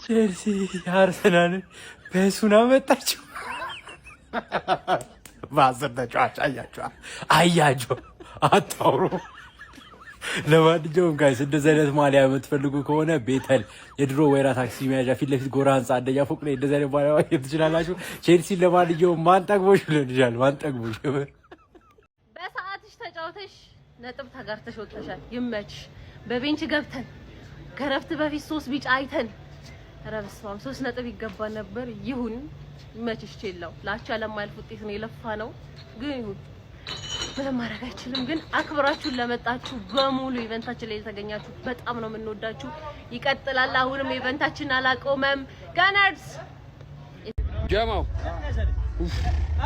ቼልሲ አርሰናል በሱና መጣችሁ ባዘር ተጫዋች አያቸው አታውሩ። ለማንኛውም ጋይስ እንደዚህ አይነት ማሊያ የምትፈልጉ ከሆነ ቤተል የድሮ ወይራ ታክሲ መያዣ ፊት ለፊት ጎራ ህንፃ አንደኛ ፎቅ ላይ እንደዚህ አይነት ማሊያ ማግኘት ትችላላችሁ። ቼልሲ ለማንኛውም ማንጠግቦሽ ይለንጃል ማንጠግቦሽ በሰዓትሽ ተጫውተሽ ነጥብ ተጋርተሽ ወጥተሻል። ይመችሽ። በቤንች ገብተን ከረፍት በፊት 3 ቢጫ አይተን ረብስማም 3 ነጥብ ይገባ ነበር። ይሁን ይመችሽ። ቼላው ላቻ ለማይልፍ ውጤት ነው የለፋ ነው ግን ይሁን ምንም ማድረግ አይችልም። ግን አክብራችሁን ለመጣችሁ በሙሉ ኢቨንታችን ላይ የተገኛችሁ በጣም ነው የምንወዳችሁ። ይቀጥላል። አሁንም ኢቨንታችን አላቆመም። ጋነርስ ጀማው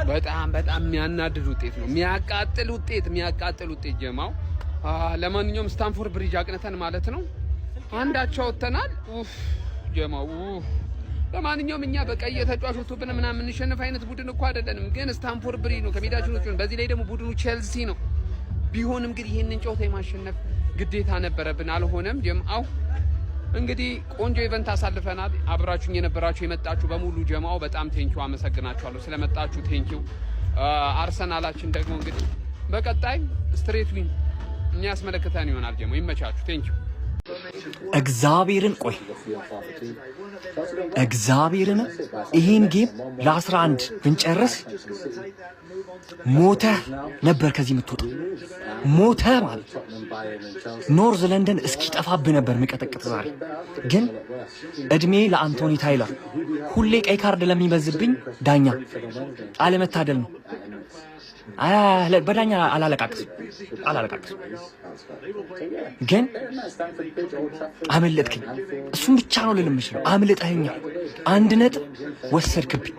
በጣም የሚያናድድ ውጤት ነው። የሚያቃጥል ውጤት ጀማው። ለማንኛውም ስታንፎርድ ብሪጅ አቅንተን ማለት ነው አንዳቸው ወተናል። ጀማው ለማንኛውም እኛ በቀይ ተጫዋቾቱብን ምናምን እንሸነፍ አይነት ቡድን እኮ አይደለንም። ግን ስታንፎርድ ብሪጅ ነው ከሜዳችን ውጪ። በዚህ ላይ ደግሞ ቡድኑ ቼልሲ ነው። ቢሆንም ግን ይሄንን ጨዋታ የማሸነፍ ግዴታ ነበረብን። አልሆነም። ጀማው እንግዲህ ቆንጆ ኢቨንት አሳልፈናል። አብራችሁኝ የነበራችሁ የመጣችሁ በሙሉ ጀማው በጣም ቴንኪው አመሰግናችኋለሁ ስለመጣችሁ ቴንኪው። አርሰናላችን ደግሞ እንግዲህ በቀጣይ ስትሬት ዊን የሚያስመለክተን ይሆናል። ጀማው ይመቻችሁ። ቴንኪው። እግዚአብሔርን ይሄን ጌም ለ11 ብንጨርስ ሞተ ነበር ከዚህ የምትወጣው ሞተ ማለት ኖርዝ ለንደን እስኪጠፋብህ ነበር መቀጠቅጥ። ዛሬ ግን እድሜ ለአንቶኒ ታይለር ሁሌ ቀይ ካርድ ለሚበዝብኝ ዳኛ አለመታደል ነው። በዳኛ አላለቃቅስ ግን አመለጥክኝ። እሱም ብቻ ነው ልል የምችለው። አምልጠኸኛል። 1 ነጥብ ወሰድክብኝ።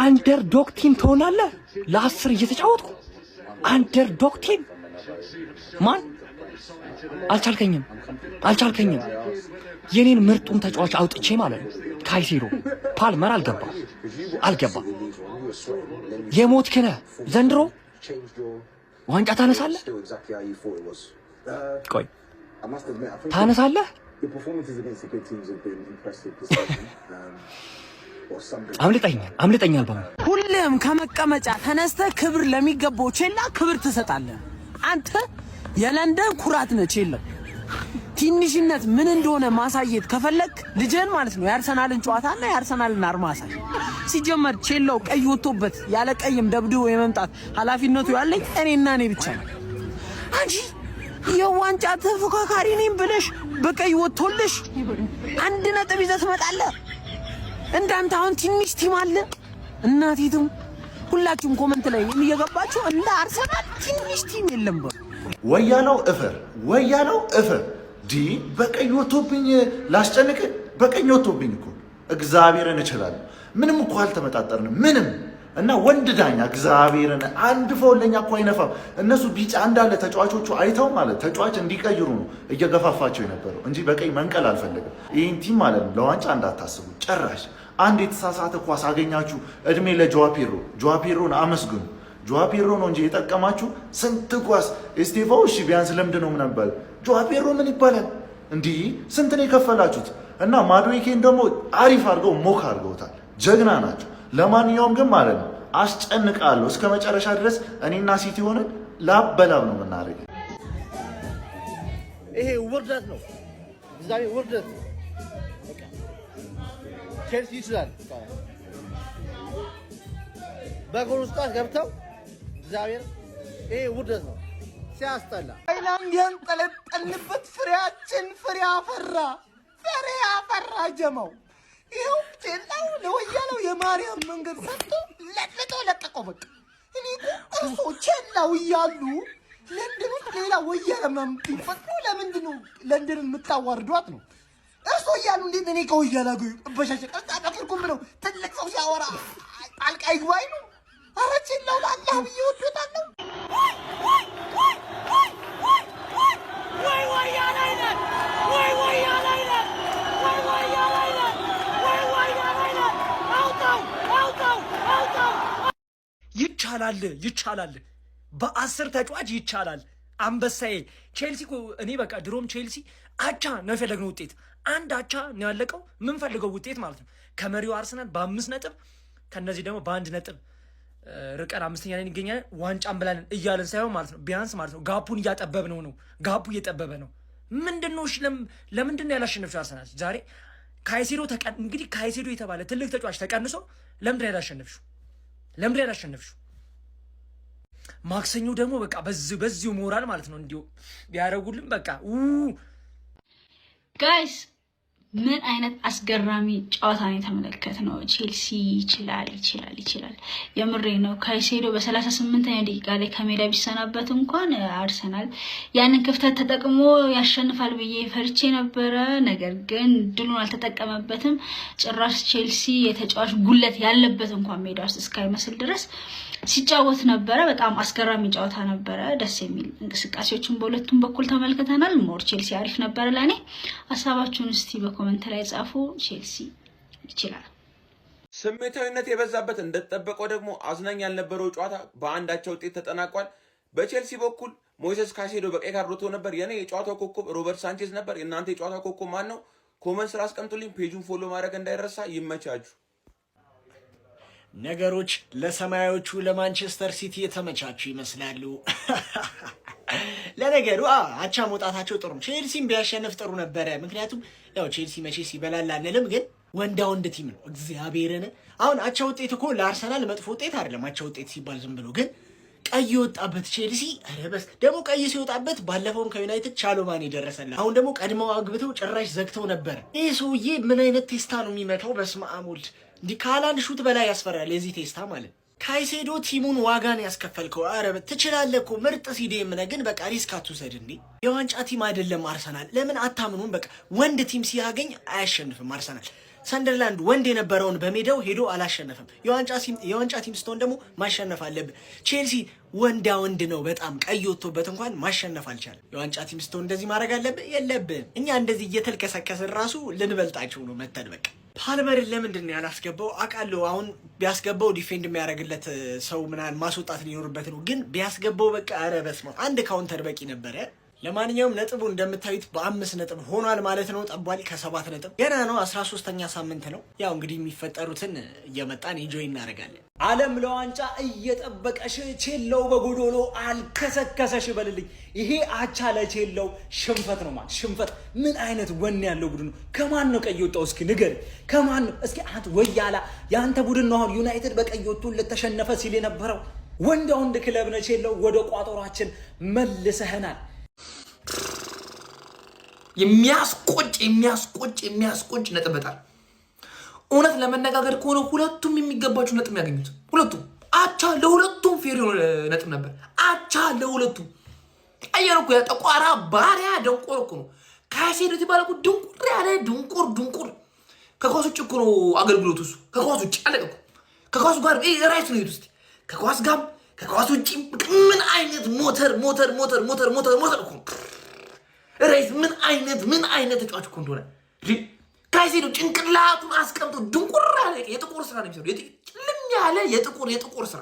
አንደርዶግ ቲም ትሆናለህ። ለ10 እየተጫወትኩ አንደርዶግ ቲም ማን አልቻልከኝም። የኔን ምርጡን ተጫዋች አውጥቼ ማለት ነው ካይሴዶ ፓልመር አልገባ የሞት ክነ ዘንድሮ ዋንጫ ታነሳለህ። ቆይ ታነሳለህ። አምልጠኛል በሙሉ ሁሌም ከመቀመጫ ተነስተህ ክብር ለሚገባው ቼላ ክብር ትሰጣለህ። አንተ የለንደን ኩራት ነህ። ቼላ ትንሽነት ምን እንደሆነ ማሳየት ከፈለክ ልጅን ማለት ነው የአርሰናልን ጨዋታና የአርሰናልን አርማ አሳይ። ሲጀመር ቼላው ቀይ ወጥቶበት ያለ ቀይም ደብድቦ የመምጣት ኃላፊነቱ ያለኝ እኔ ብቻ ነው። አንቺ የዋንጫ ተፎካካሪ ነኝ ብለሽ በቀይ ወጥቶልሽ 1 ነጥብ ይዘህ ትመጣለህ። እንዳንተ አሁን ትንሽ ቲም አለ። እናቲቱም ሁላችሁም ኮሜንት ላይ እየገባችሁ እንደ አርሰናል ትንሽ ቲም የለም። ወያለው እፈር ዲ በቀይ ወጥቶብኝ ላስጨንቅ። በቀኝ ወጥቶብኝ እኮ እግዚአብሔርን እችላለሁ። ምንም እኮ አልተመጣጠርንም ምንም። እና ወንድ ዳኛ እግዚአብሔርን አንድ ፈውለኛ እኮ አይነፋም። እነሱ ቢጫ እንዳለ ተጫዋቾቹ አይተው ማለት ተጫዋች እንዲቀይሩ ነው እየገፋፋቸው የነበረው እንጂ በቀይ መንቀል አልፈለግም። ይህን ቲም ማለት ነው ለዋንጫ እንዳታስቡ ጭራሽ። አንድ የተሳሳተ ኳስ አገኛችሁ፣ እድሜ ለጆዋፔሮን አመስግኑ። ጆዋፔሮ ነው እንጂ የጠቀማችሁ ስንት ኳስ ኤስቴቫው እሺ ቢያንስ ለምንድን ነው ነበር። ጆዋፔሮ ምን ይባላል እንዲህ ስንት ነው የከፈላችሁት? እና ማድዌኬን ደግሞ አሪፍ አድርገው ሞክ አድርገውታል። ጀግና ናቸው። ለማንኛውም ግን ማለት ነው አስጨንቃለሁ እስከ መጨረሻ ድረስ እኔና ሲቲ ሆነን ላብ በላብ ነው የምናደርገው። ይሄ ውርደት ነው፣ እግዚአብሔር ውርደት ነው። ቼልሲ ይችላል በጎል ውስጥ ገብተው እግዚአብሔር ይሄ ውርደት ነው። ሲያስጠላ አይናም ያንጠለጠልበት ፍሬያችን ፍሬ አፈራ ጀማው። ይኸው ቼላው ለወያለው የማርያም መንገድ ሰጥቶ ለቀቀው። በቃ እኔ እርሶ ቼላው እያሉ ለንደን ውስጥ ሌላ ወያለ ቢፈጥሩ ለምንድን ነው ለንደንን የምታዋርዷት ነው? እርሶ እያሉ እንዴት እኔ ከወያላ ጋር በሻሸቅ አጣጣፍርኩም ነው ትልቅ ሰው ሲያወራ ጣልቃ ይግባኝ ነው። ኧረ ቼላው ለአላህ ብዬ ወዶታለሁ። ይቻላል። በ10 ተጫዋች ይቻላል። አንበሳዬ ቼልሲ እኔ በቃ ድሮም ቼልሲ አቻ ነው የፈለግነው ውጤት፣ አንድ አቻ ነው ያለቀው። የምንፈልገው ውጤት ማለት ነው። ከመሪው አርሰናል በ5 ነጥብ ከነዚህ ደግሞ በ1 ነጥብ ርቀን 5ኛ ላይ እንገኛለን። ዋንጫን ብለን እያለን ሳይሆን ማለት ነው ቢያንስ ማለት ነው ጋፑን እያጠበብነው ነው። ጋፑ እየጠበበ ነው። ምንድነው? እሺ ለምንድነው ያላሸነፍሽው አርሰናል ዛሬ? ካይሴዶ እንግዲህ ካይሴዶ የተባለ ትልቅ ተጫዋች ተቀንሶ ለምንድነው ያላሸነፍሽው? ለምንድነው ያላሸነፍሽው? ማክሰኞ ደግሞ በቃ በዚሁ ሞራል ማለት ነው እንዲሁ ቢያደርጉልን በቃ ጋይስ ምን አይነት አስገራሚ ጨዋታ ነው የተመለከትነው። ቼልሲ ይችላል። የምሬ ነው። ካይሴዶ በ38ኛ ደቂቃ ላይ ከሜዳ ቢሰናበት እንኳን አርሰናል ያንን ክፍተት ተጠቅሞ ያሸንፋል ብዬ ፈርቼ ነበረ። ነገር ግን ድሉን አልተጠቀመበትም። ጭራሽ ቼልሲ የተጫዋች ጉለት ያለበት እንኳን ሜዳ ውስጥ እስካይመስል ድረስ ሲጫወት ነበረ። በጣም አስገራሚ ጨዋታ ነበረ። ደስ የሚል እንቅስቃሴዎችን በሁለቱም በኩል ተመልክተናል። ሞር ቼልሲ አሪፍ ነበረ ለኔ። ሀሳባችሁን እስቲ በኮሜንት ላይ ጻፉ። ቼልሲ ይችላል። ስሜታዊነት የበዛበት እንደተጠበቀው ደግሞ አዝናኝ ያልነበረው ጨዋታ በአንዳቸው ውጤት ተጠናቋል። በቼልሲ በኩል ሞይሴስ ካይሴዶ በቀይ ካርድ ወጥቶ ነበር። የኔ የጨዋታው ኮከብ ሮበርት ሳንቼዝ ነበር። የእናንተ የጨዋታው ኮከብ ማን ነው? ኮመንት ስራ አስቀምጡልኝ። ፔጁን ፎሎ ማድረግ እንዳይረሳ። ይመቻችሁ። ነገሮች ለሰማያዎቹ ለማንቸስተር ሲቲ የተመቻቹ ይመስላሉ። ለነገሩ አቻ መውጣታቸው ጥሩ ነው። ቼልሲም ቢያሸንፍ ጥሩ ነበረ። ምክንያቱም ያው ቼልሲ መቼስ ይበላል አንልም፣ ግን ወንድ ቲም ነው። እግዚአብሔርን አሁን አቻ ውጤት እኮ ለአርሰናል መጥፎ ውጤት አይደለም። አቻ ውጤት ሲባል ዝም ብሎ ግን ቀይ የወጣበት ቼልሲ ረበስ ደግሞ ቀይ ሲወጣበት ባለፈውም ከዩናይትድ ቻሎማን ይደረሰላ። አሁን ደግሞ ቀድመው አግብተው ጭራሽ ዘግተው ነበረ። ይህ ሰውዬ ምን አይነት ቴስታ ነው የሚመታው? በስመ አብ ወልድ። እንዲህ ከሃላንድ ሹት በላይ ያስፈራል የዚህ ቴስታ ማለት። ካይሴዶ ቲሙን ዋጋን ያስከፈልከው። አረ ትችላለህ እኮ ምርጥ ሲዲኤም ነህ፣ ግን በቃ ሪስክ አትውሰድ። እንዴ የዋንጫ ቲም አይደለም አርሰናል። ለምን አታምኑም? በቃ ወንድ ቲም ሲያገኝ አያሸንፍም አርሰናል። ሰንደርላንድ ወንድ የነበረውን በሜዳው ሄዶ አላሸነፈም። የዋንጫ ቲም ስትሆን ደግሞ ማሸነፍ አለብህ። ቼልሲ ወንድ ነው በጣም ቀይ ወጥቶበት እንኳን ማሸነፍ አልቻለም። የዋንጫ ቲም ስትሆን እንደዚህ ማድረግ አለብህ? የለብህም። እኛ እንደዚህ እየተልከሰከስን ራሱ ልንበልጣቸው ነው መተን። በቃ ፓልመርን ለምንድን ነው ያላስገባው? አውቃለሁ አሁን ቢያስገባው ዲፌንድ የሚያደርግለት ሰው ምናምን ማስወጣት ሊኖርበት ነው፣ ግን ቢያስገባው በቃ ኧረ በስመ አብ አንድ ካውንተር በቂ ነበረ። ለማንኛውም ነጥቡ እንደምታዩት በ5 ነጥብ ሆኗል ማለት ነው። ጠቧል ከ7 ነጥብ ገና ነው። 13ኛ ሳምንት ነው። ያው እንግዲህ የሚፈጠሩትን እየመጣን ኢንጆይ እናደርጋለን። ዓለም ለዋንጫ እየጠበቀሽ ቼለው በጎዶሎ አልከሰከሰሽ በልልኝ። ይሄ አቻ ለቼለው ሽንፈት ነው ማለት ሽንፈት። ምን አይነት ወኔ ያለው ቡድን ነው? ከማን ነው ቀይ ወጣው? እስኪ ንገር፣ ከማን ነው? እስኪ አንተ ወያላ ያንተ ቡድን ነው አሁን ዩናይትድ በቀይ ወጥቶ ለተሸነፈ ሲል የነበረው። ወንድ ክለብ ነው ቼለው። ወደ ቋጠሯችን መልሰህናል። የሚያስቆጭ ነጥብ በጣም እውነት ለመነጋገር ከሆነ ሁለቱም የሚገባቸው ነጥብ ያገኙት ሁለቱም አቻ ለሁለቱም ፌር የሆነ ነጥብ ነበር። አቻ ለሁለቱም አየር እኮ ያጠቋራ ባሪያ ደንቆር እኮ ነው። ካይሴዶ የተባለ እኮ ድንቁር ያለ ድንቁር ከኳስ ውጭ እኮ ነው አገልግሎቱ። እሱ ከኳስ ውጭ አለቀ እኮ። ከኳሱ ጋር ራይት ነው ውስጥ ከኳስ ጋር ከኳስ ውጭ ምን አይነት ሞተር እኮ ራይት ምን አይነት ተጫዋች እኮ እንደሆነ ካይሴዶ ጭንቅላቱን አስቀምጦ ድንቁር ያለ የጥቁር ስራ ነው የሚሰራው። ጭልም ያለ የጥቁር ስራ።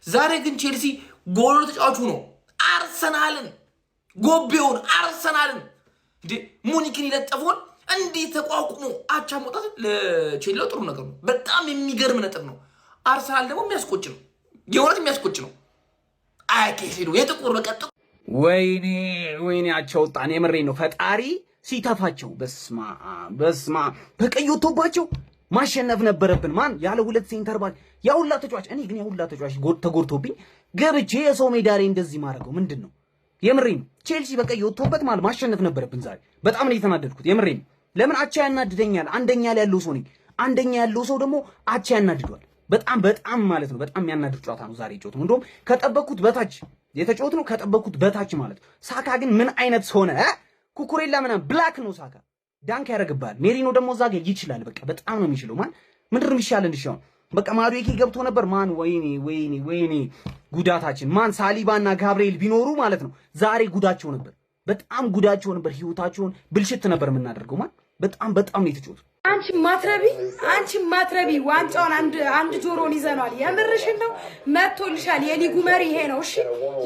ዛሬ ግን ቼልሲ ጎል ተጫዋቹ ነው አርሰናልን ጎቤውን አርሰናልን ሙኒክን ይለጠፈውን እንዲህ ተቋቁሞ አቻ መውጣት ለቼልሲ ጥሩ ነገር ነው። በጣም የሚገርም ነጥብ ነው። አርሰናል ደግሞ የሚያስቆጭ ነው። የእውነት የሚያስቆጭ ነው። አይ ካይሴዶ የጥቁር በቀጥ ወይኔ አቻ ወጣን። የምሬ ነው። ፈጣሪ ሲተፋቸው በስማ በቀይ ወጥቶባቸው ማሸነፍ ነበረብን። ማን ያለ ሁለት ሴንተር ባክ ያውላ ተጫዋች። እኔ ግን ያውላ ተጫዋች ተጎድቶብኝ ገብቼ የሰው ሜዳ ላይ እንደዚህ ማድረገው ምንድን ነው? የምሬ ነው። ቼልሲ በቀይ ወጥቶበት ማለት ማሸነፍ ነበረብን ዛሬ። በጣም ነው የተናደድኩት። የምሬ ነው። ለምን አቻ ያናድደኛል? አንደኛ ላይ ያለው ሰው ነኝ። አንደኛ ያለው ሰው ደግሞ አቻ ያናድዷል። በጣም ማለት ነው። በጣም የሚያናድድ ጨዋታ ነው ዛሬ ጨዋታ። እንደውም ከጠበቅኩት በታች የተጫወት ነው። ከጠበቅኩት በታች ማለት ነው። ሳካ ግን ምን አይነት ሆነ? ኩኩሬላ ምናምን ብላክ ነው ሳካ ዳንክ ያደርግብሃል። ሜሪኖ ደግሞ እዛ ጋር ይችላል። በቃ በጣም ነው የሚችለው። ማን ምንድን ነው የሚሻል እንዲሻው በቃ ማዱዌኬ ገብቶ ነበር። ማን ወይኔ ጉዳታችን ማን ሳሊባና ጋብርኤል ቢኖሩ ማለት ነው ዛሬ ጉዳቸው ነበር። በጣም ጉዳቸው ነበር። ህይወታቸውን ብልሽት ነበር የምናደርገው። ማን በጣም ነው የተጫወቱ አንቺ ማትረቢ ዋንጫውን አንድ ጆሮን ይዘናል። የምርሽን ነው መጥቶልሻል። የሊጉ መሪ ይሄ ነው። እሺ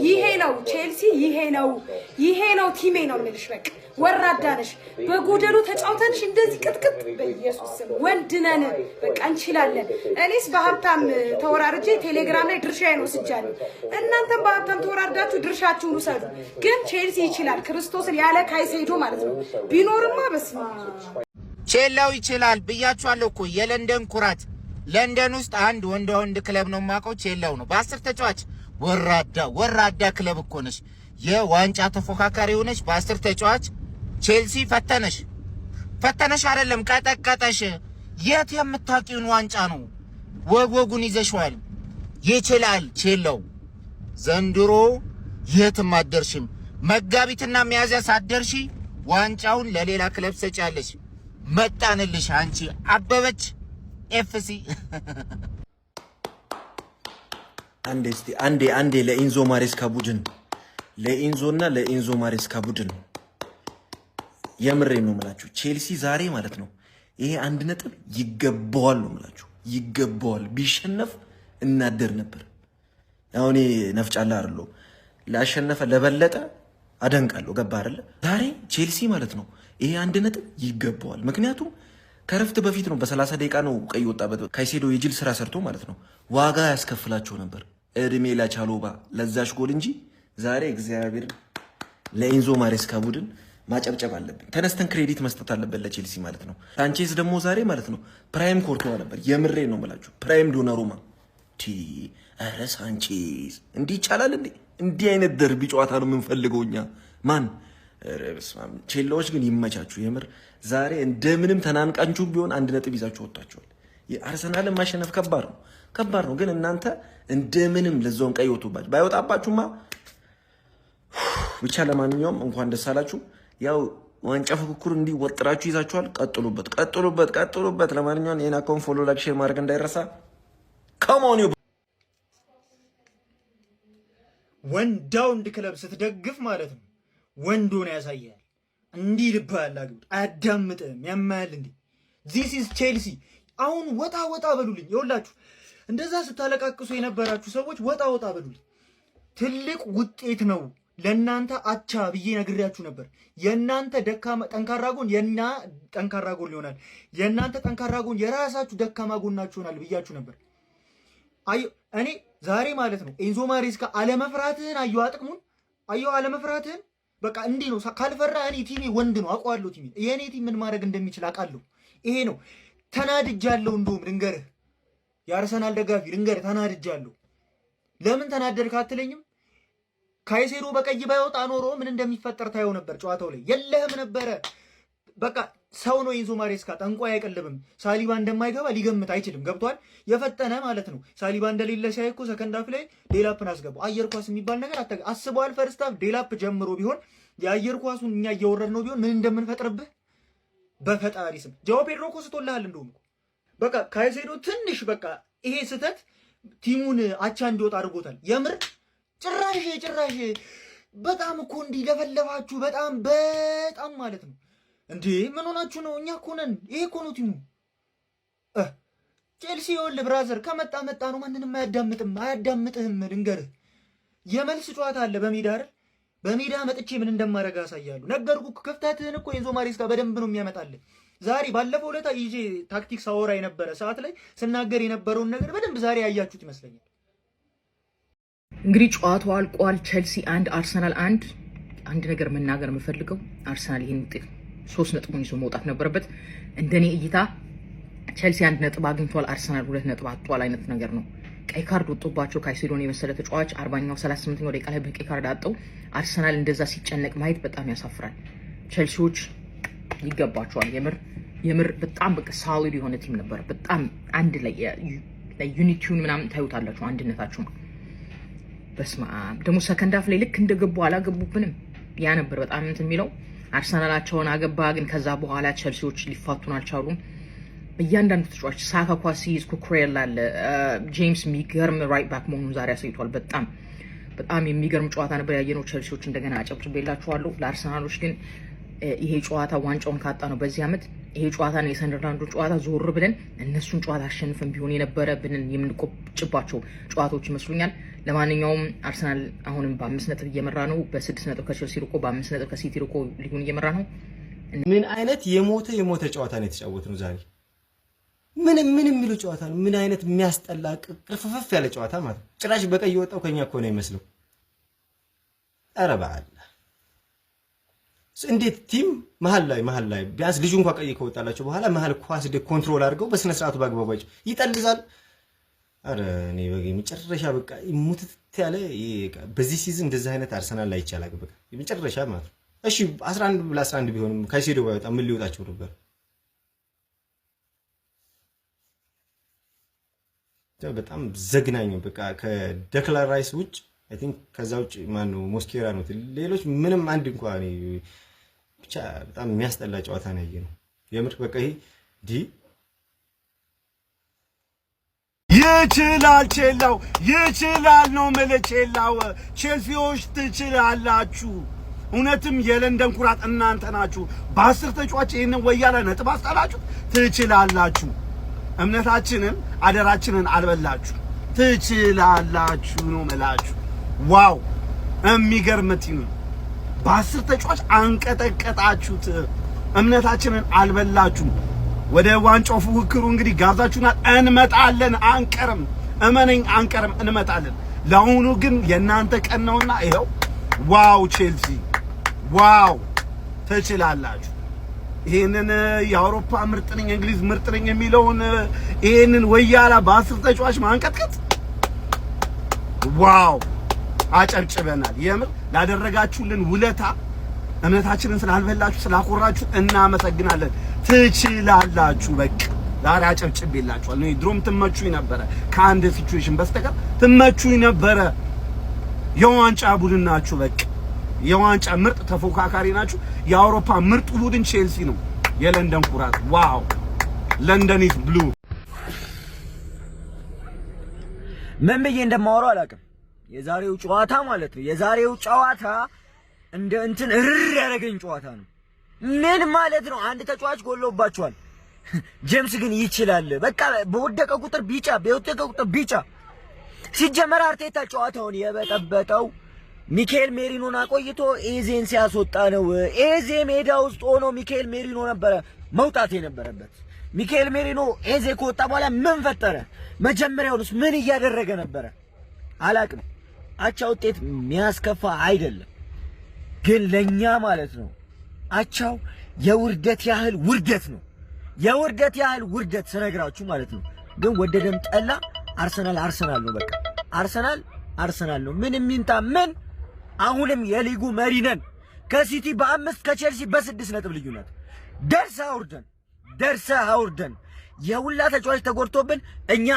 ይሄ ነው ቼልሲ፣ ይሄ ነው ቲሜ ነው የምልሽ። በቃ ወራዳ ነሽ። በጎደሉ ተጫውተንሽ እንደዚህ ቅጥቅጥ በኢየሱስ ስም ወንድ ነን። በቃ እንችላለን። እኔስ በሀብታም ተወራርጄ ቴሌግራም ላይ ድርሻዬን ወስጃለሁ። እናንተም በሀብታም ተወራርዳችሁ ድርሻችሁን ውሰዱ። ግን ቼልሲ ይችላል። ክርስቶስን ያለ ካይሴዶ ማለት ነው ቢኖርማ በስማ ቼላው ይችላል ብያችኋለሁ እኮ የለንደን ኩራት። ለንደን ውስጥ አንድ ወንድ ክለብ ነው የማውቀው፣ ቼላው ነው። በ10 ተጫዋች ወራዳ ክለብ እኮ ነሽ። የዋንጫ ተፎካካሪ ሆነሽ በ10 ተጫዋች ቼልሲ ፈተነሽ አይደለም ቀጠቀጠሽ። የት የምታውቂውን ዋንጫ ነው? ወጉን ይዘሽዋል። ይችላል ቼላው። ዘንድሮ የትም አትደርሽም። መጋቢትና ሚያዝያ ሳትደርሺ ዋንጫውን ለሌላ ክለብ ሰጫለሽ። መጣንልሽ አንቺ አበበች ኤፍሲ። አንዴ ለኢንዞ ማሬስካ ቡድን ለኢንዞና ለኢንዞ ማሬስካ ቡድን የምሬ ነው የምላችሁ። ቼልሲ ዛሬ ማለት ነው ይሄ 1 ነጥብ ይገባዋል ነው የምላችሁ። ይገባዋል። ቢሸነፍ እናደር ነበር። አሁን ነፍጫላ አይደለ ላሸነፈ ለበለጠ አደንቃለሁ። ገባ አይደለ? ዛሬ ቼልሲ ማለት ነው ይሄ 1 ነጥብ ይገባዋል። ምክንያቱም ከረፍት በፊት ነው በ30 ደቂቃ ነው ቀይ ወጣበት። ካይሴዶ የጅል ስራ ሰርቶ ማለት ነው ዋጋ ያስከፍላቸው ነበር። እድሜ ለቻሎባ ለዛሽ ጎል እንጂ ዛሬ እግዚአብሔር ለኢንዞ ማሬስካ ቡድን ማጨብጨብ አለብን። ተነስተን ክሬዲት መስጠት አለበት ለቼልሲ ማለት ነው። ሳንቼዝ ደግሞ ዛሬ ማለት ነው ፕራይም ኮርቶዋ ነበር። የምሬ ነው የምላችሁ ፕራይም ዶናሩማ ኧረ ሳንቼዝ እንዲህ ይቻላል እንዴ? እንዲህ አይነት ደርቢ ጨዋታ ነው የምንፈልገው እኛ ማን ቼላዎች ግን ይመቻችሁ። የምር ዛሬ እንደምንም ተናንቃችሁ ቢሆን 1 ነጥብ ይዛችሁ ወጣችኋል። የአርሰናልን ማሸነፍ ከባድ ነው። ግን እናንተ እንደምንም ለዛውን ቀይ ወጥቶባችሁ ባይወጣባችሁማ ብቻ ለማንኛውም እንኳን ደስ አላችሁ። ያው ዋንጫ ፉክክሩ እንዲህ ወጥራችሁ ይዛችኋል። ቀጥሉበት። ለማንኛውም የና አካውንት ፎሎ፣ ላይክ፣ ሼር ማድረግ እንዳይረሳ። ከሞኒ ወንድ ክለብ ስትደግፍ ማለት ነው ወንድ ሆነ ያሳያል። እንዲህ ልብ ያላግጥ አያዳምጥም ያማል እንዴ? ዚስ ኢዝ ቼልሲ። አሁን ወጣ በሉልኝ። ይኸውላችሁ እንደዛ ስታለቃቅሱ የነበራችሁ ሰዎች ወጣ በሉልኝ። ትልቅ ውጤት ነው ለናንተ አቻ ብዬ ነግሬያችሁ ነበር። የናንተ ጠንካራ ጎን የና ጠንካራ ጎን ይሆናል። የናንተ ጠንካራ ጎን የራሳችሁ ደካማ ጎናችሁ ይሆናል ብያችሁ ነበር። እኔ ዛሬ ማለት ነው ኤንዞ ማሬስካ አለመፍራትህን አለመፍራትህን በቃ እንዲህ ነው። ካልፈራ እኔ ቲሜ ወንድ ነው አውቀዋለሁ። ቲሜ የኔ ቲም ምን ማድረግ እንደሚችል አውቃለሁ። ይሄ ነው ተናድጃለሁ። እንደውም ልንገርህ፣ የአርሰናል ደጋፊ ልንገርህ፣ ተናድጃለሁ። ለምን ተናደድክ አትለኝም? ካይሴዶ በቀይ ባይወጣ ኖሮ ምን እንደሚፈጠር ታየው ነበር። ጨዋታው ላይ የለህም ነበረ። በቃ ሰው ነው ኤንዞ ማሬስካ፣ ጠንቋይ አይቀልብም። ሳሊባ እንደማይገባ ሊገምት አይችልም። ገብቷል? የፈጠነ ማለት ነው። ሳሊባ እንደሌለ ሲያይ እኮ ሰከንድ ሃፍ ላይ ዴላፕን አስገባው። አየር ኳስ የሚባል ነገር አስበዋል። ፈርስት ሃፍ ዴላፕ ጀምሮ ቢሆን የአየር ኳሱን እኛ እየወረድ ነው ቢሆን ምን እንደምንፈጥርብህ በፈጣሪ ስም። ጃኦ ፔድሮ እኮ ስቶልሃል። እንደውም በቃ ካይሴዶ ትንሽ በቃ ይሄ ስህተት ቲሙን አቻ እንዲወጣ አድርጎታል። የምር ጭራሽ በጣም እኮ እንዲህ ለፈለፋችሁ በጣም ማለት ነው እንዴ! ምን ሆናችሁ ነው? እኛ እኮ ነን። ይሄ እኮ ነው ቲሙ። ቼልሲ ይኸውልህ ብራዘር ከመጣ ነው። ማንንም አያዳምጥህም። ልንገርህ የመልስ ጨዋታ አለ በሜዳ አይደል? በሜዳ መጥቼ ምን እንደማደርግ አሳያለሁ። ነገርኩህ። ክፍተትህን እኮ ኤንዞ ማሬስካ በደንብ ነው የሚያመጣልህ። ዛሬ ባለፈው ዕለት ይዤ ታክቲክስ አወራ የነበረ ሰዓት ላይ ስናገር የነበረውን ነገር በደንብ ዛሬ ያያችሁት ይመስለኛል። እንግዲህ ጨዋታው አልቋል። ቼልሲ 1 አርሰናል 1። አንድ ነገር መናገር የምፈልገው አርሰናል ይሄን ውጤት 3 ነጥቡን ይዞ መውጣት ነበረበት። እንደኔ እይታ ቼልሲ 1 ነጥብ አግኝቷል፣ አርሰናል 2 ነጥብ አጥቷል አይነት ነገር ነው። ቀይ ካርድ ወጥቶባቸው ካይሴዶን የመሰለ ተጫዋች 40ኛው 38ኛው ደቂቃ ላይ በቀይ ካርድ አጠው አርሰናል እንደዛ ሲጨነቅ ማየት በጣም ያሳፍራል። ቼልሲዎች ይገባቸዋል። የምር በጣም በቃ ሳሊድ የሆነ ቲም ነበር። በጣም አንድ ላይ ዩኒቲውን ምናምን ታዩታላችሁ፣ አንድነታችሁ ነው። በስማ ደግሞ ሰከንድ ሃፍ ላይ ልክ እንደገቡ አላገቡብንም። ያ ነበር በጣም እንትን የሚለው። አርሰናላቸውን አገባ፣ ግን ከዛ በኋላ ቼልሲዎች ሊፋቱን አልቻሉም። እያንዳንዱ ተጫዋች ሳካ ኳስ ሲይዝ ኩኩሬላ አለ፣ ጄምስ የሚገርም ራይት ባክ መሆኑን ዛሬ አሳይቷል። በጣም የሚገርም ጨዋታ ነበር ያየነው። ቼልሲዎች እንደገና አጨብጭቤላችኋለሁ። ለአርሰናሎች ግን ይሄ ጨዋታ ዋንጫውን ካጣ ነው በዚህ ዓመት ይሄ ጨዋታ ነው የሰንደርላንዱ ጨዋታ ዞር ብለን እነሱን ጨዋታ አሸንፈን ቢሆን የነበረብንን የምንቆጭባቸው ጨዋታዎች ይመስሉኛል። ለማንኛውም አርሰናል አሁንም በ5 ነጥብ እየመራ ነው። በ6 ነጥብ ከቼልሲ ርቆ በ5 ነጥብ ከሲቲ ርቆ ሊጉን እየመራ ነው። ምን አይነት የሞተ ጨዋታ ነው የተጫወትነው ዛሬ? ምን የሚሉ ጨዋታ ነው? ምን አይነት የሚያስጠላ ቅርፍፍፍ ያለ ጨዋታ ማለት ነው። ጭራሽ በቀይ ወጣው ከኛ እኮ ነው የሚመስለው። ኧረ በአላህ እንዴት ቲም መሀል ላይ ቢያንስ ልጁ እንኳን ቀይ ከወጣላቸው በኋላ መሀል ኳስ ኮንትሮል አድርገው በስነ ስርዓቱ ባግባባጭ ይጠልዛል። አረ እኔ መጨረሻ በቃ ሙትት ያለ በዚህ ሲዝን እንደዚህ አይነት አርሰናል ላይ ይቻላል በቃ መጨረሻ ማለት ነው። እሺ 11 ቢሆንም ካይሴዶ ባይወጣ ምን ሊወጣቸው ነበር? በጣም ዘግናኝ በቃ ከደክላን ራይስ ውጭ አይ ቲንክ ከዛ ውጭ ማን ነው ሞስኬራ ነው። ሌሎች ምንም አንድ እንኳን ብቻ በጣም የሚያስጠላ ጨዋታ ነው ያየነው። የምር በቃ ይሄ ይችላል ቼላው ይችላል ነው ማለት ቼላው ቼልሲዎች ትችላላችሁ። እውነትም የለንደን ኩራት እናንተ ናችሁ። በ10 ተጫዋች ይሄንን ወያላ ነጥብ አስጣላችሁ። ትችላላችሁ። እምነታችንን አደራችንን አልበላችሁ። ትችላላችሁ ነው መላችሁ። ዋው የሚገርም ቲም በ10 ተጫዋች አንቀጠቀጣችሁት። እምነታችንን አልበላችሁ። ወደ ዋንጫው ፉክክሩ እንግዲህ ጋብዛችሁናል። እንመጣለን፣ አንቀርም። እመነኝ አንቀርም፣ እንመጣለን። ለአሁኑ ግን የእናንተ ቀን ነውና ይኸው ዋው ቼልሲ ዋው ትችላላችሁ። ይሄንን የአውሮፓ ምርጥ ነኝ እንግሊዝ ምርጥ ነኝ የሚለውን ይሄንን ወያላ በ10 ተጫዋች ማንቀጥቀጥ ዋው አጨብጭበናል። የምር ላደረጋችሁልን ውለታ እምነታችንን ስላልበላችሁ ስላኮራችሁ እናመሰግናለን። ትችላላችሁ። በቃ ዛሬ አጨብጭቤላችኋል። ነው ድሮም ትመቹኝ ነበረ፣ ከአንድ ሲቹዌሽን በስተቀር ትመቹኝ ነበረ። የዋንጫ ቡድን ናችሁ። በቃ የዋንጫ ምርጥ ተፎካካሪ ናችሁ። የአውሮፓ ምርጡ ቡድን ቼልሲ ነው። የለንደን ኩራት ዋው ለንደን ኢዝ ብሉ። ምን ብዬ እንደማወራው አላውቅም። የዛሬው ጨዋታ ማለት ነው የዛሬው ጨዋታ እንደ እንትን እርር ያደረገኝ ጨዋታ ነው። ምን ማለት ነው? አንድ ተጫዋች ጎሎባቸዋል። ጄምስ ግን ይችላል። በቃ በወደቀ ቁጥር ቢጫ ሲጀመር አርቴታ ጨዋታውን የበጠበጠው ሚካኤል ሜሪኖን አቆይቶ ኤዜን ሲያስወጣ ነው። ኤዜ ሜዳ ውስጥ ሆኖ ሚካኤል ሜሪኖ ነበረ መውጣት የነበረበት። ሚካኤል ሜሪኖ ኤዜ ከወጣ በኋላ ምን ፈጠረ? መጀመሪያውንስ ምን እያደረገ ነበረ? አላቅም። አቻ ውጤት የሚያስከፋ አይደለም፣ ግን ለኛ ማለት ነው አቻው የውርደት ያህል ውርደት ነው። የውርደት ያህል ውርደት ስነግራችሁ ማለት ነው። ግን ወደደም ጠላ አርሰናል ነው። በቃ አርሰናል ነው። ምን የሚንታ ምን አሁንም የሊጉ መሪ ነን። ከሲቲ በ5 ከቼልሲ በ6 ነጥብ ልዩነት ደርሰህ አውርደን የሁላ ተጫዋች ተጎድቶብን እኛ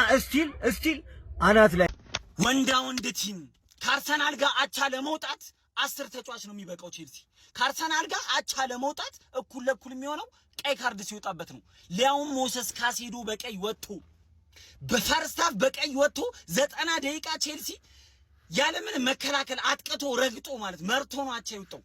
እስቲል አናት ላይ ወንድ ቲም ከአርሰናል ጋር አቻ ለመውጣት 10 ተጫዋች ነው የሚበቃው። ቼልሲ ከአርሰናል ጋር አቻ ለመውጣት እኩል ለእኩል የሚሆነው ቀይ ካርድ ሲወጣበት ነው። ሊያውም ሞሰስ ካሴዶ በቀይ ወጥቶ በፈርስት ሃፍ በቀይ ወጥቶ 90 ደቂቃ ቼልሲ ያለምን መከላከል አጥቅቶ ረግጦ ማለት መርቶ ነው አቻ ይወጣው።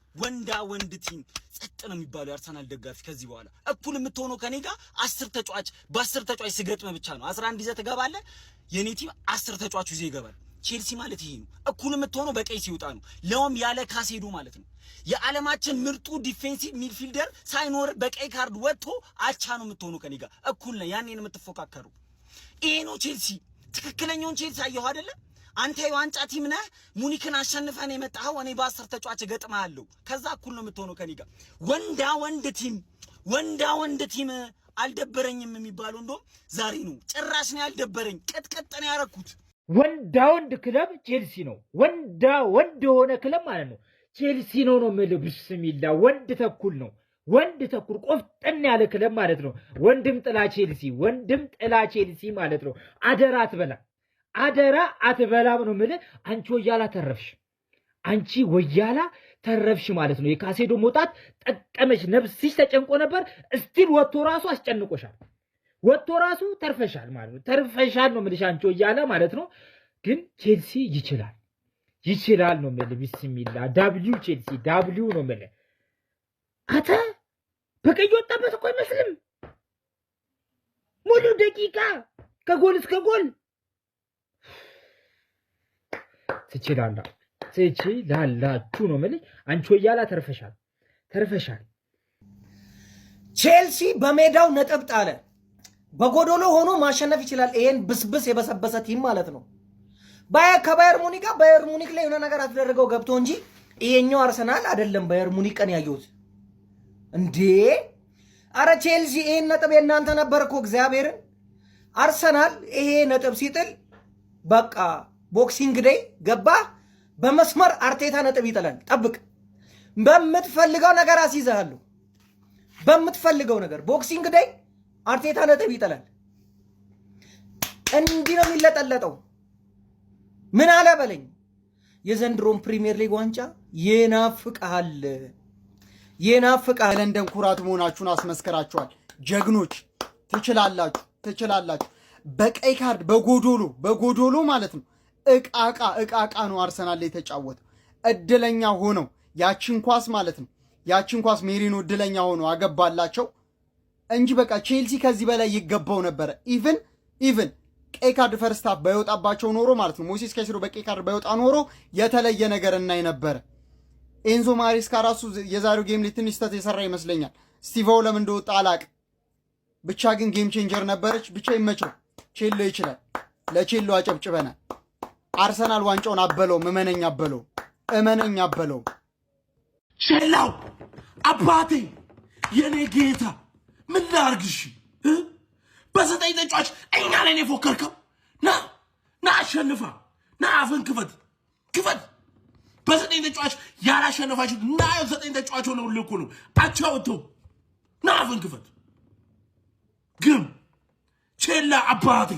ወንድ ቲም ጸጥ ነው የሚባለው የአርሰናል ደጋፊ። ከዚህ በኋላ እኩል የምትሆነው ከኔ ጋር 10 ተጫዋች በ10 ተጫዋች ስገጥመ ብቻ ነው። 11 ይዘህ ትገባለህ። የኔ ቲም 10 ተጫዋች ይዘህ ይገባል። ቼልሲ ማለት ይሄ ነው። እኩል የምትሆነው በቀይ ሲወጣ ነው። ለውም ያለ ካሴዶ ማለት ነው። የዓለማችን ምርጡ ዲፌንሲቭ ሚድፊልደር ሳይኖር በቀይ ካርድ ወጥቶ አቻ ነው የምትሆነው ከኔ ጋር እኩል ነው። ያኔ ነው የምትፎካከሩ። ይሄ ነው ቼልሲ። ትክክለኛውን ቼልሲ አየሁ አይደለ? አንተ የዋንጫ ቲም ነህ። ሙኒክን አሸንፈን የመጣኸው እኔ በ10 ተጫዋች ገጥማለሁ። ከዛ እኩል ነው የምትሆነው ከኔ ጋር። ወንድ ቲም አልደበረኝም የሚባለው እንደውም ዛሬ ነው። ጭራሽ ነው ያልደበረኝ። ቅጥቅጥ ነው ያረኩት። ወንድ ክለብ ቼልሲ ነው። ወንድ የሆነ ክለብ ማለት ነው ቼልሲ ነው የምልህ። ብስሚላ ወንድ ተኩል ነው። ወንድ ተኩል ቆፍጠን ያለ ክለብ ማለት ነው። ወንድም ጥላ ቼልሲ ማለት ነው። አደራ አትበላም ነው የምልህ። አንቺ ወያላ ተረፍሽ ማለት ነው። የካሴዶ መውጣት ጠቀመሽ። ነፍስሽ ተጨንቆ ነበር። እስቲል ወጥቶ ራሱ አስጨንቆሻል። ወጥቶ ራሱ ተርፈሻል ማለት ነው። ተርፈሻል ነው የምልሽ አንቺ ወያላ ማለት ነው። ግን ቼልሲ ይችላል ነው የምልህ። ቢስሚላ ቼልሲ ነው የምልህ። አተ በቀይ ወጣበት እኮ አይመስልም። ሙሉ ደቂቃ ከጎል እስከ ጎል ትችላላችሁ ነው የምልህ። አንቺ ወያላ ተርፈሻል። ቼልሲ በሜዳው ነጥብ ጣለ። በጎዶሎ ሆኖ ማሸነፍ ይችላል። ይሄን ብስብስ የበሰበሰ ቲም ማለት ነው። ከባየር ሙኒክ ጋር ባየር ሙኒክ ላይ የሆነ ነገር አስደረገው ገብቶ እንጂ ይሄኛው አርሰናል አይደለም። ባየር ሙኒክ ቀን ያየሁት እንዴ! አረ ቼልሲ ይሄን ነጥብ የናንተ ነበር እኮ እግዚአብሔርን። አርሰናል ይሄ ነጥብ ሲጥል በቃ ቦክሲንግ ዴይ ገባ። በመስመር አርቴታ ነጥብ ይጥላል። ጠብቅ። በምትፈልገው ነገር አስይዘሃለሁ። በምትፈልገው ነገር ቦክሲንግ ዴይ አርቴታ ነጥብ ይጥላል። እንዲህ ነው የሚለጠለጠው። ምን አለ በለኝ። የዘንድሮን ፕሪሚየር ሊግ ዋንጫ ይናፍቃል። ለንደን ኩራት መሆናችሁን አስመስከራችኋል። ጀግኖች ትችላላችሁ። በቀይ ካርድ በጎዶሎ ማለት ነው እቃቃ ነው አርሰናል ላይ የተጫወተው። እድለኛ ሆነው ያቺን ኳስ ማለት ነው ሜሪኖ እድለኛ ሆኖ አገባላቸው እንጂ በቃ ቼልሲ ከዚህ በላይ ይገባው ነበረ። ኢቭን ቀይ ካርድ ፈርስት ሃፍ ባይወጣባቸው ኖሮ ማለት ነው ሞይሴስ ካይሴዶ በቀይ ካርድ ባይወጣ ኖሮ የተለየ ነገር እናይ ነበረ። ኤንዞ ማሬስካ ራሱ የዛሬው ጌም ላይ ትንሽ ስህተት የሰራ ይመስለኛል። ስቲቫው ለምን እንደወጣ አላቅም። ብቻ ግን ጌም ቼንጀር ነበረች። ብቻ ይመቸው። ቼሎ ይችላል። ለቼሎ አጨብጭበናል። አርሰናል ዋንጫውን አበለው። እመነኝ አበለው። ቼላው አባቴ የኔ ጌታ ምን ላርግሽ? በዘጠኝ ተጫዋች እኛ ላይ ነው የፎከርከው። ና አሸንፋ። ና አፍን ክፈት። በዘጠኝ ተጫዋች ያላሸነፋችሁ እና ዘጠኝ ተጫዋች ሆነው ልኩ ነው አቻውተው። ና አፍን ክፈት። ግን ቼላ አባቴ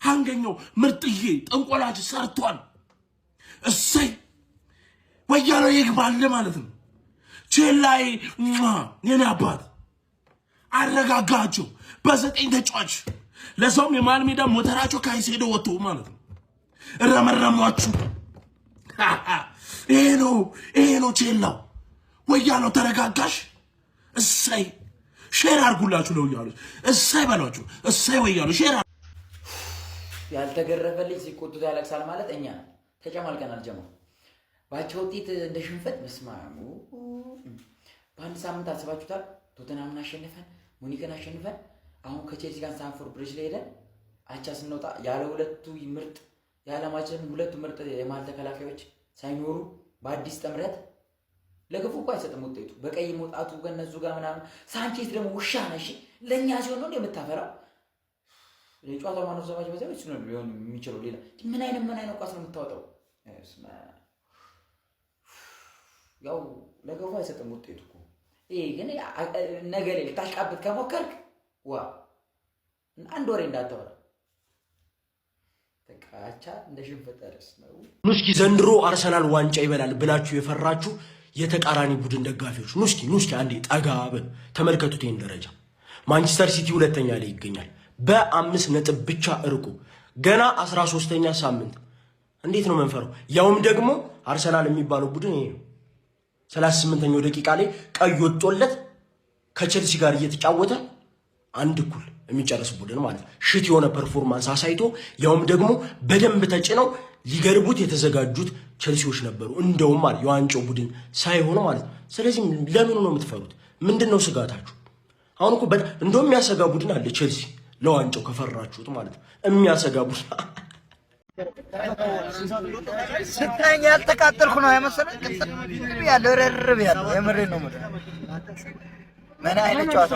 አንገኛው ምርጥዬ ጠንቆላች ሰርቷል። እሰይ ወያሎ ይግባል ማለት ነው። ቼላይ የኔ አባት አረጋጋቸው። በዘጠኝ ተጫዋች ለሰውም የመሃል ሜዳ ሞተራቸው ካይሴዶ ወጥቶ ማለት ነው እረመረሟችሁ። ይሄ ነው ቼላው። ወያሎ ተረጋጋሽ። እሰይ ሼር አድርጉላችሁ ለወያሎች። እሰይ በሏችሁ። እሰይ ወያሎ ሼር ያልተገረፈ ልጅ ሲቆጡት ያለቅሳል ማለት እኛ ተጨማልቀናል። ጀማ ባቸው ውጤት እንደ ሽንፈት መስማሙ በአንድ ሳምንት አስባችሁታል። ቶተንሃምን አሸንፈን ሙኒክን አሸንፈን አሁን ከቼልሲ ጋር ስታንፎርድ ብሪጅ ላይ ሄደን አቻ ስንወጣ ያለ ሁለቱ ምርጥ የዓለማችን ሁለቱ ምርጥ የመሃል ተከላካዮች ሳይኖሩ በአዲስ ጥምረት ለግፉ እኮ አይሰጥም ውጤቱ። በቀይ መውጣቱ ከነሱ ጋር ምናምን። ሳንቼዝ ደግሞ ውሻ ነሽ። ለእኛ ሲሆን ነው የምታፈራው። የጨዋታ ማነው ዘማች በዛው እሱ ነው ሊሆን የሚችለው። ሌላ ምን አይነት ኳስ ነው የምታወጣው? ያው ለግፉ አይሰጥም ውጤቱ እኮ። ይሄ ግን ነገ ላይ ልታሽቃብጥ ከሞከርክ አንድ ወሬ እንዳታወራ። ተቃቻ እንደ ሽንፈት ደረስ ነው። ኑስኪ ዘንድሮ አርሰናል ዋንጫ ይበላል ብላችሁ የፈራችሁ የተቃራኒ ቡድን ደጋፊዎች ኑስኪ አንዴ ጠጋ በል ተመልከቱት። ይሄን ደረጃ ማንቸስተር ሲቲ ሁለተኛ ላይ ይገኛል በ5 ነጥብ ብቻ እርቁ። ገና 13ኛ ሳምንት እንዴት ነው መንፈረው? ያውም ደግሞ አርሰናል የሚባለው ቡድን ይሄ ነው 38ኛው ደቂቃ ላይ ቀይ ወጥቶለት ከቼልሲ ጋር እየተጫወተ አንድ እኩል የሚጨርስ ቡድን ማለት ነው። ሽት የሆነ ፐርፎርማንስ አሳይቶ ያውም ደግሞ በደንብ ተጭነው ሊገርቡት የተዘጋጁት ቼልሲዎች ነበሩ። እንደውም ማለት የዋንጫው ቡድን ሳይሆን ማለት ነው። ስለዚህ ለምን ነው የምትፈሩት? ምንድነው ስጋታችሁ? አሁን እኮ እንደውም የሚያሰጋ ቡድን አለ ቼልሲ። ለዋንጫው ከፈራችሁት ማለት ነው የሚያሰጋ ቡድን ስታኝ ያልተቃጠልኩ ነው ያመሰለኝ። ያለው ረርብ ያለው የምሬ ነው ማለት ምን አይነት ጨዋታ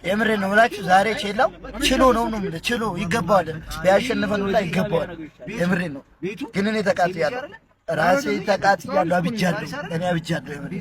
የምሬ ነው ብላችሁ ዛሬ ቼላው ችሎ ነው ችሎ ይገባዋል። ቢያሸንፈን ሁላ ይገባዋል። የምሬ ነው። ግን እኔ ተቃጥያለሁ፣ ራሴ ተቃጥያለሁ። አብጃለሁ። የምሬ